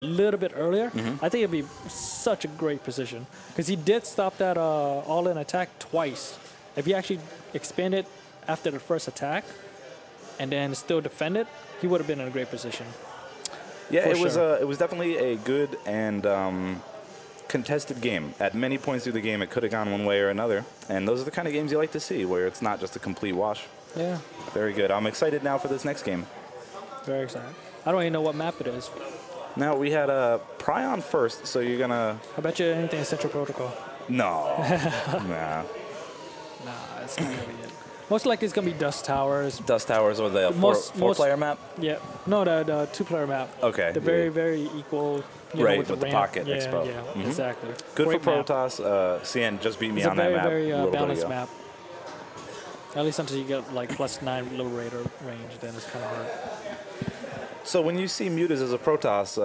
little bit earlier, I think it'd be such a great position because he did stop that all-in attack twice. If he actually expanded after the first attack and then still defended, he would have been in a great position. Yeah, it was definitely a good and contested game. At many points through the game, it could have gone one way or another, and those are the kind of games you like to see, where it's not just a complete wash. Yeah. Very good. I'm excited now for this next game. Very excited. I don't even know what map it is. Now, we had Prion first, so you're going to... I bet you anything in Central Protocol. No. Nah. Nah, it's not going to be it. Most likely it's going to be Dust Towers. Dust Towers or the four-player map? Yeah. No, the two-player map. Okay. The very equal... Right, with the pocket expo. Yeah, exactly. Good Great for map. Protoss. CN just beat me It's on that map. Very balanced map. At least until you get like +9 Liberator range, then it's kind of hard. So when you see Mutas as a Protoss,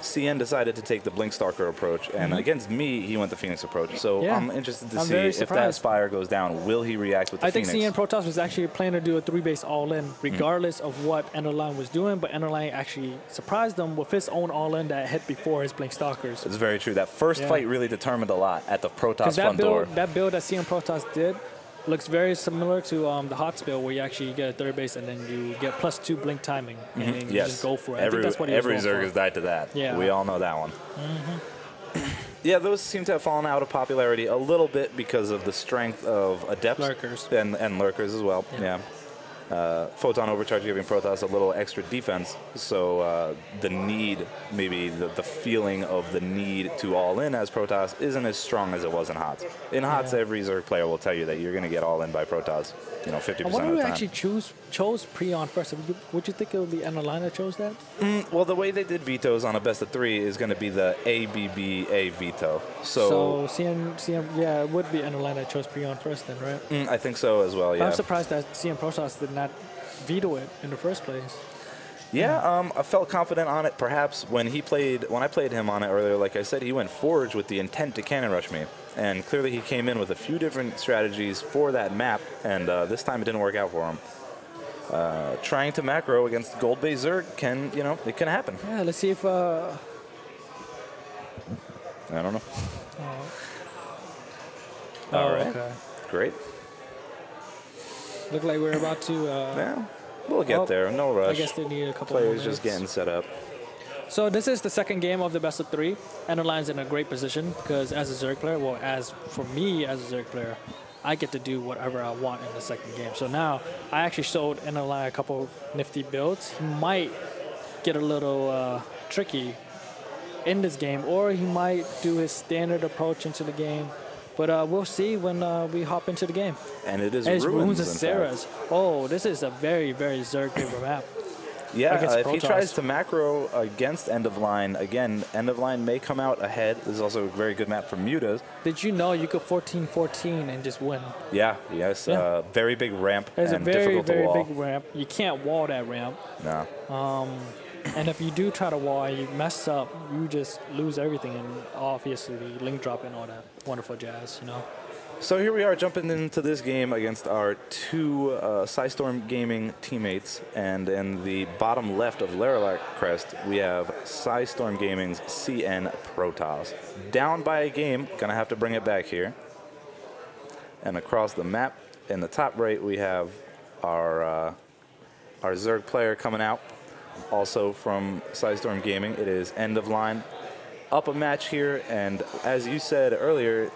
CN decided to take the Blinkstalker approach, and against me, he went the Phoenix approach. So I'm interested to see if that Spire goes down, will he react with the Phoenix? I think CNProtoss was actually planning to do a 3-base all-in, regardless of what EndOfLine was doing, but EndOfLine actually surprised them with his own all-in that hit before his Blinkstalkers. It's very true. That first fight really determined a lot at the Protoss front door. That build that CNProtoss did looks very similar to the Hots build, where you actually get a 3rd base and then you get +2 blink timing, and then you just go for it. I think that's what every Zerg has died to that. Yeah. We all know that one. Yeah, those seem to have fallen out of popularity a little bit because of the strength of Adepts. Lurkers. And Lurkers as well. Yeah. Photon Overcharge giving Protoss a little extra defense, so the need, maybe the feeling of the need to all-in as Protoss isn't as strong as it was in HOTS. In HOTS, every Zerg player will tell you that you're going to get all-in by Protoss, 50% of the time. I wonder who actually chose Prion first. Would you think it would be EndOfLine that chose that? Well, the way they did vetoes on a best-of-3 is going to be the ABBA veto. So CN, yeah, it would be EndOfLine that chose Prion first then, right? I think so as well, yeah. I'm surprised that CNProtoss did not veto it in the first place. Yeah, I felt confident on it. Perhaps when I played him on it earlier, like I said, he went Forge with the intent to cannon rush me, and clearly he came in with a few different strategies for that map, and this time it didn't work out for him. Trying to macro against Gold Bay Zerg it can happen. Yeah, let's see if. I don't know. All right. Okay. Great. Look like we're about to. Yeah. We'll get there. No rush. I guess they need a couple Players more minutes. just getting set up. So this is the second game of the best-of-3. EndOfLine's in a great position because as a Zerg player, for me as a Zerg player, I get to do whatever I want in the second game. So now I actually showed EndOfLine a couple nifty builds. He might get a little tricky in this game, or he might do his standard approach into the game. But we'll see when we hop into the game. And it is Ruins and Sarahs. Oh, this is a very, very Zerg favorite map. Yeah, if he tries to macro against EndOfLine, again, EndOfLine may come out ahead. This is also a very good map for Mutas. Did you know you could 14-14 and just win? Yeah, yes. Yeah. Very big ramp It's and a very, difficult to very wall. big ramp. You can't wall that ramp. No. And if you do try to wall and you mess up, you just lose everything, and obviously link drop and all that wonderful jazz, So here we are jumping into this game against our two Psistorm Gaming teammates, and in the bottom left of Laralac Crest, we have Psistorm Gaming's CNProtoss. Down by a game, gonna have to bring it back here. And across the map, in the top right, we have our Zerg player coming out. Also from Psistorm Gaming, it is EndOfLine. Up a match here, and as you said earlier,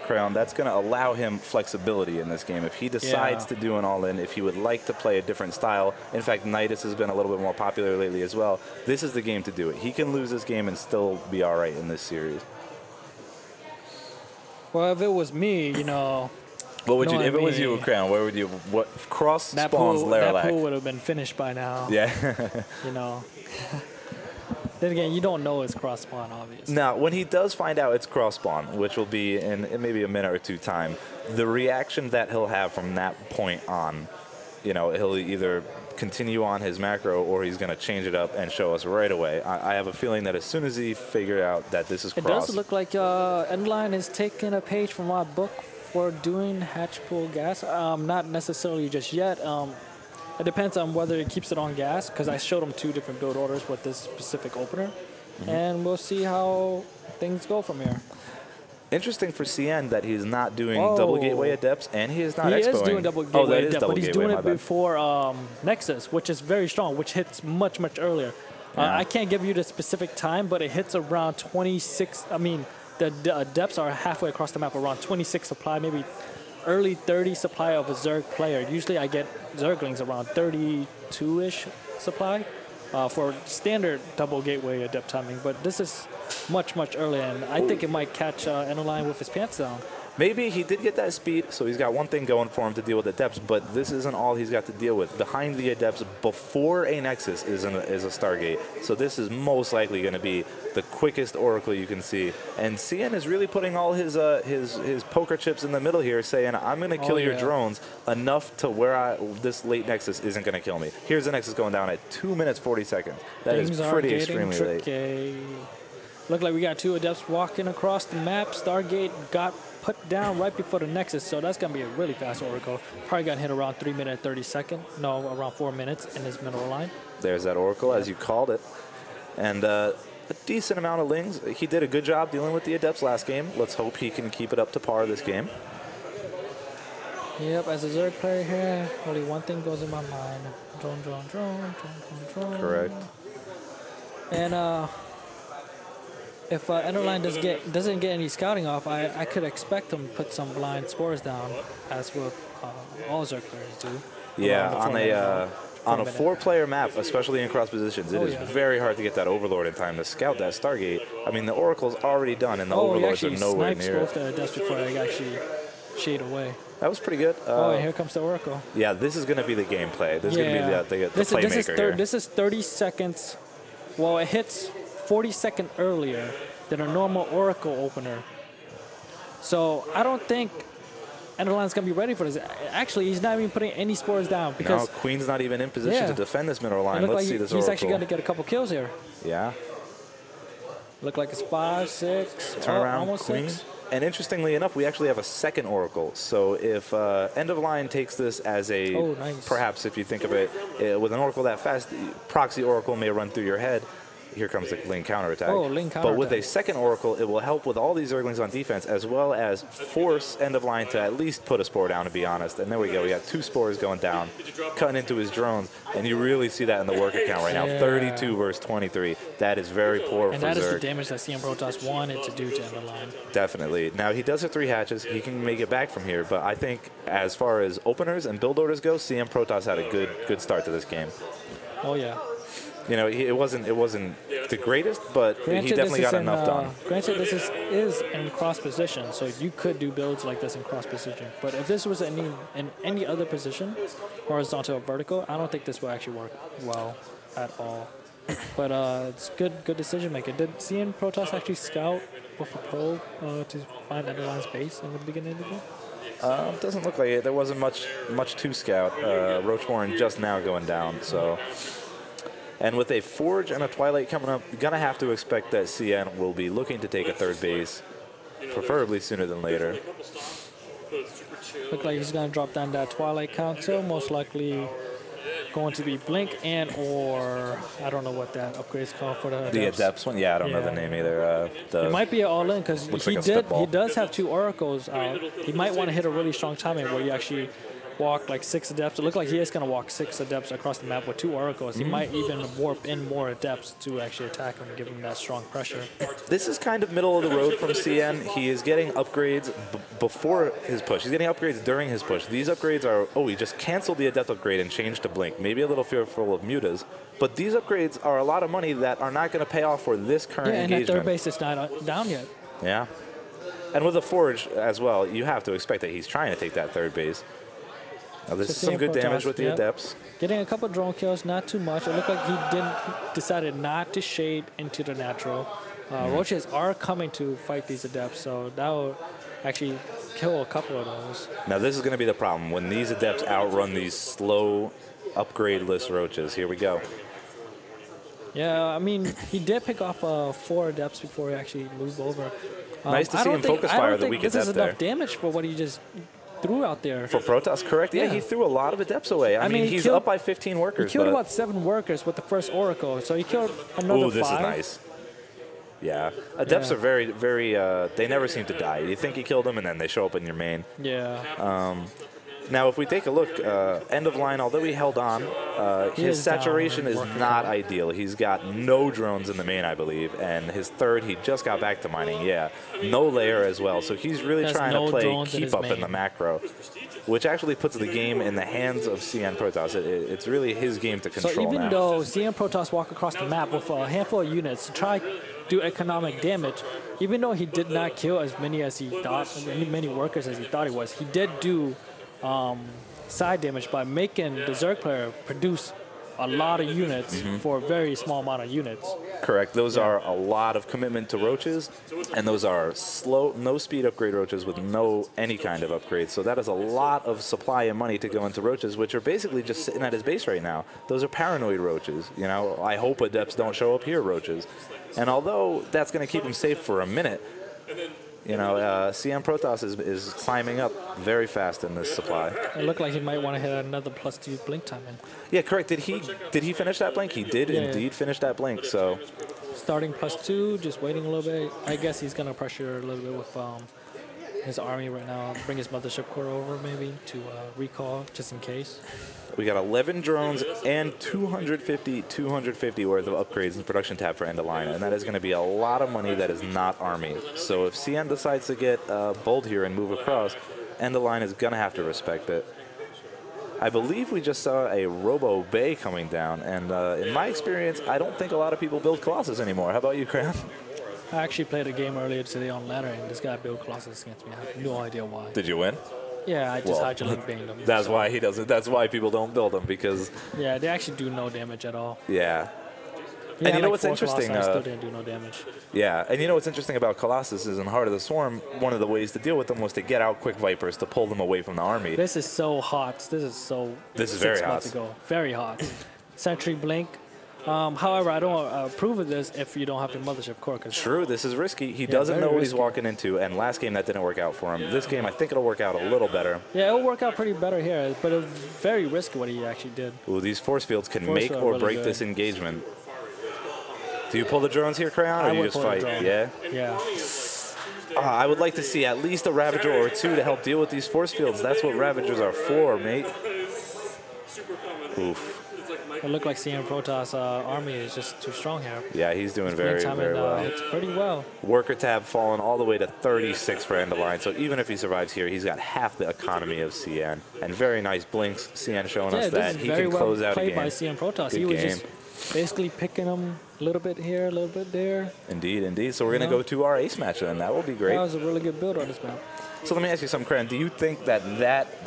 Crayon, that's going to allow him flexibility in this game. If he decides to do an all-in, if he would like to play a different style, in fact, Nidus has been a little bit more popular lately as well, this is the game to do it. He can lose this game and still be all right in this series. Well, if it was me, What would you, if it was you, Crayon, where would you, cross spawns Laralac? That pool would have been finished by now. Yeah. Then again, you don't know it's cross spawn, obviously. Now, when he does find out it's cross spawn, which will be in maybe a minute or two time, the reaction that he'll have from that point on, he'll either continue on his macro or he's going to change it up and show us right away. I have a feeling that as soon as he figured out that this is cross. It does look like EndOfLine is taking a page from our book for doing hatch pool gas. Not necessarily just yet. It depends on whether it keeps it on gas, because I showed him 2 different build orders with this specific opener. and we'll see how things go from here. Interesting for CN that he's not doing double gateway adepts, and he is not expoing. He is doing double gateway adept, but he's doing it before Nexus, which is very strong, which hits much, much earlier. I can't give you the specific time, but it hits around 26. I mean, the adepts are halfway across the map, around 26 supply, maybe early 30 supply of a Zerg player. Usually I get Zerglings around 32-ish supply for standard double gateway adept timing, but this is much, much earlier, and I think it might catch EndOfLine with his pants down. Maybe he did get that speed, so he's got one thing going for him to deal with adepts, but this isn't all he's got to deal with. Behind the adepts, before a Nexus, is a Stargate, so this is most likely going to be the quickest Oracle you can see. And CN is really putting all his poker chips in the middle here, saying, I'm going to kill your drones enough to where this late Nexus isn't going to kill me. Here's the Nexus going down at 2 minutes, 40 seconds. That is pretty extremely late. Look like we got two adepts walking across the map. Stargate got put down right before the Nexus, so that's going to be a really fast Oracle. Probably got hit around 3 minutes, 30 seconds. No, around 4 minutes in his middle line. There's that Oracle, as you called it. And a decent amount of Lings. He did a good job dealing with the Adepts last game. Let's hope he can keep it up to par this game. Yep, as a Zerg player here, only one thing goes in my mind. Drone, drone, drone, drone, drone, drone. Correct. And if EndOfLine doesn't get any scouting off, I could expect him to put some blind spores down, as with all Zerg players do. Yeah, on a 4-player map, especially in cross positions, it is very hard to get that Overlord in time to scout that Stargate. I mean, the Oracle's already done, and the Overlords are nowhere near both the Adepts before they actually shade away. That was pretty good. And here comes the Oracle. Yeah, this is going to be the gameplay. This is going to be the playmaker here. This is 30 seconds. Well, it hits 40 seconds earlier than a normal Oracle opener. So I don't think EndOfLine's going to be ready for this. Actually, he's not even putting any spores down. Because Queen's not even in position to defend this middle line. Let's see this Oracle. He's actually going to get a couple kills here. Yeah. Look like it's 5, 6, turn around, almost Queen. 6. And interestingly enough, we actually have a second Oracle. So if EndOfLine takes this as a, perhaps if you think of it, with an Oracle that fast, proxy Oracle may run through your head. Here comes the Ling counterattack. But with a second Oracle, it will help with all these Zerglings on defense, as well as force EndOfLine to at least put a spore down, to be honest. And there we go. We got 2 spores going down, cutting into his drones. And you really see that in the worker count right now. 32 versus 23. That is very poor for Zerg. And that is the damage that CNProtoss wanted to do to EndOfLine. Definitely. Now, he does have 3 hatches. He can make it back from here. But I think as far as openers and build orders go, CNProtoss had a good start to this game. Oh, yeah. You know, it wasn't the greatest, but he definitely got enough done. Granted, this is in cross position, so you could do builds like this in cross position. But if this was in any other position, horizontal or vertical, I don't think this will actually work well at all. But it's good decision making. Did CNProtoss actually scout with a probe to find EndOfLine's base in the beginning of the game? Doesn't look like it. There wasn't much to scout. Roach Warren just now going down, so. And with a Forge and a Twilight coming up, you're going to have to expect that CN will be looking to take a 3rd base, preferably sooner than later. Look like he's going to drop down that Twilight Council, most likely going to be Blink or I don't know what that upgrade's called for the Adepts. The Adepts one? Yeah, I don't know the name either. It might be an all-in because he does have 2 Oracles out. He might want to hit a really strong timing where you actually walk like 6 Adepts. It looks like he is going to walk 6 Adepts across the map with 2 Oracles. He might even warp in more Adepts to actually attack him and give him that strong pressure. This is kind of middle of the road from CN. He is getting upgrades before his push. He's getting upgrades during his push. These upgrades are, he just canceled the Adept upgrade and changed to Blink. Maybe a little fearful of Mutas. But these upgrades are a lot of money that are not going to pay off for this current engagement. And that 3rd base is not down yet. Yeah. And with a Forge as well, you have to expect that he's trying to take that 3rd base. Now, this is some good damage with the Adepts. Getting a couple drone kills, not too much. It looked like he decided not to shade into the natural. Roaches are coming to fight these Adepts, so that will actually kill a couple of those. Now, this is going to be the problem. When these Adepts outrun these slow, upgrade-less Roaches. Here we go. Yeah, I mean, he did pick off 4 Adepts before he actually moved over. Nice to see him focus fire the weak Adept there. This is enough damage for what he just threw out there. For Protoss, correct? Yeah, he threw a lot of Adepts away. I mean, he's up by 15 workers. He killed about 7 workers with the first Oracle, so he killed another 5. This is nice. Yeah. Adepts Yeah. are very, very, they never seem to die. You think you killed them, and then they show up in your main. Yeah. Now, if we take a look, end of line, although he held on, his is down saturation and is working not hard. ideal. He's got no drones in the main, I believe, and his third, he just got back to mining, yeah. No layer as well, so he's really There's trying no to play drones in keep his up in the main. macro, which actually puts the game in the hands of CNProtoss. It's really his game to control So even now. though CNProtoss walked across the map with a handful of units to try do economic damage, even though he did not kill as many as he thought, many workers as he thought he was, he did do side damage by making the Zerg player produce a lot of units for a very small amount of units. Correct. Those are a lot of commitment to roaches, and those are slow, no speed upgrade roaches with no any kind of upgrade. So that is a lot of supply and money to go into roaches, which are basically just sitting at his base right now. Those are paranoid roaches. You know, I hope adepts don't show up here, roaches. And although that's going to keep him safe for a minute, you know, CNProtoss is climbing up very fast in this supply. It looked like he might want to hit another +2 blink time in. Yeah, correct. Did he finish that blink? He did indeed finish that blink. So Starting +2, just waiting a little bit. I guess he's going to pressure a little bit with his army right now. Bring his mothership core over maybe to recall just in case. we got 11 drones and 250 worth of upgrades in the production tab for EndOfLine, and that is going to be a lot of money that is not army. So if CN decides to get bold here and move across, EndOfLine is going to have to respect it. I believe we just saw a Robo Bay coming down, and in my experience, I don't think a lot of people build Colossus anymore. How about you, Cram? I actually played a game earlier today on ladder, and this guy built Colossus against me. I have no idea why. Did you win? Yeah, I just Well, hydrolink banged him. That's so- why he doesn't. That's why people don't build them, because Yeah, they actually do no damage at all. yeah. He And had you know like what's 4 interesting? Colossi, still didn't do no damage. Yeah, and you know what's interesting about Colossus is in Heart of the Swarm, one of the ways to deal with them was to get out quick Vipers to pull them away from the army. This is so hot. This is so. This is 6 very months hot. ago. Very hot. Sentry blink. However, I don't approve of this if you don't have your mothership core. Cause True, this is risky. He doesn't know very what he's risky. walking into, and last game that didn't work out for him. This game, I think it'll work out a little better. yeah, it'll work out pretty better here, but it was very risky what he actually did. Ooh, these force fields can Force make field or really break good. this engagement. Do you pull the drones here, Crayon, or I do you would just pull the fight? drone. Yeah? Yeah. I would like to see at least a Ravager or two to help deal with these force fields. That's what Ravagers are for, mate. Oof. It looked like CNProtoss army is just too strong here. Yeah, he's doing very, Blink time very well. It's pretty well. Worker tab falling all the way to 36 for EndOfLine. So even if he survives here, he's got half the economy of CN. And very nice blinks. CN showing Yeah, us this that is he very can well close out a played game. by CNProtoss. Good He was game. just basically picking them a little bit here, a little bit there. Indeed, indeed. So we're going to No. go to our ace match then. That will be great. That was a really good build on this map. So let me ask you something, Kren. Do you think that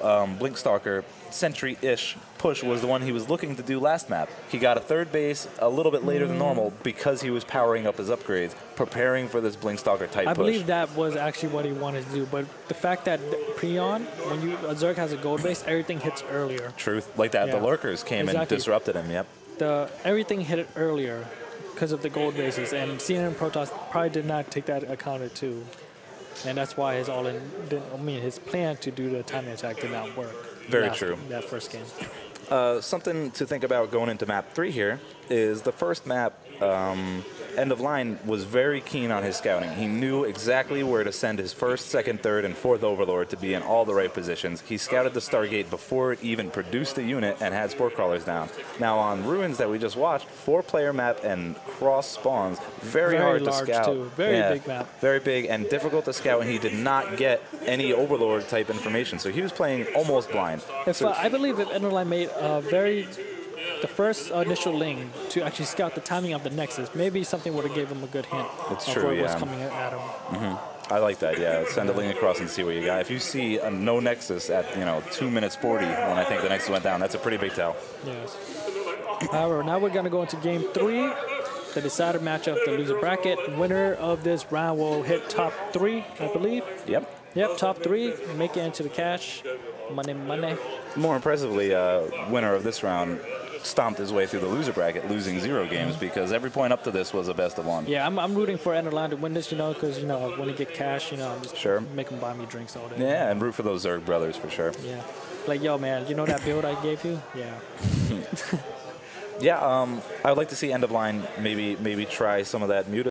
Blinkstalker Sentry-ish push was the one he was looking to do last map? He got a third base a little bit later than normal because he was powering up his upgrades, preparing for this Blinkstalker type I push. believe that was actually what he wanted to do, but the fact that Prion, when a Zerg has a gold base, everything hits earlier. Truth. Like that, the Yeah. lurkers came and Exactly. disrupted him, yep. Everything hit it earlier because of the gold bases, and CNProtoss probably did not take that accounted too. And that's why his his plan to do the timing attack did not work. Very true. That first game. Something to think about going into map 3 here is the first map, EndOfLine was very keen on his scouting. He knew exactly where to send his first, second, third, and fourth Overlord to be in all the right positions. He scouted the Stargate before it even produced a unit and had Spore Crawlers down. Now on Ruins that we just watched, 4-player map and cross spawns, very hard to large scout. too. Very big map. Very big and difficult to scout, and he did not get any Overlord type information. So he was playing almost blind. I believe if EndOfLine made the first initial link to actually scout the timing of the Nexus, maybe something would have gave him a good hint It's of true, what was yeah. coming at him. I like that, yeah. Send a link across and see what you got. If you see a no Nexus at 2 minutes 40 when I think the Nexus went down, that's a pretty big tell. Yes. However, now we're going to go into game 3, the decider matchup, the loser bracket. Winner of this round will hit top 3, I believe. Yep. Yep, top 3, make it into the cash. Money. More impressively, winner of this round stomped his way through the loser bracket, losing 0 games because every point up to this was a best of 1. Yeah, I'm rooting for EndOfLine to win this, because, when you get cash, I'm just Sure. make them buy me drinks all day. Yeah, and root for those Zerg brothers for sure. Yeah. Like, yo, man, you know that build I gave you? Yeah. Yeah, I would like to see EndOfLine maybe try some of that muted.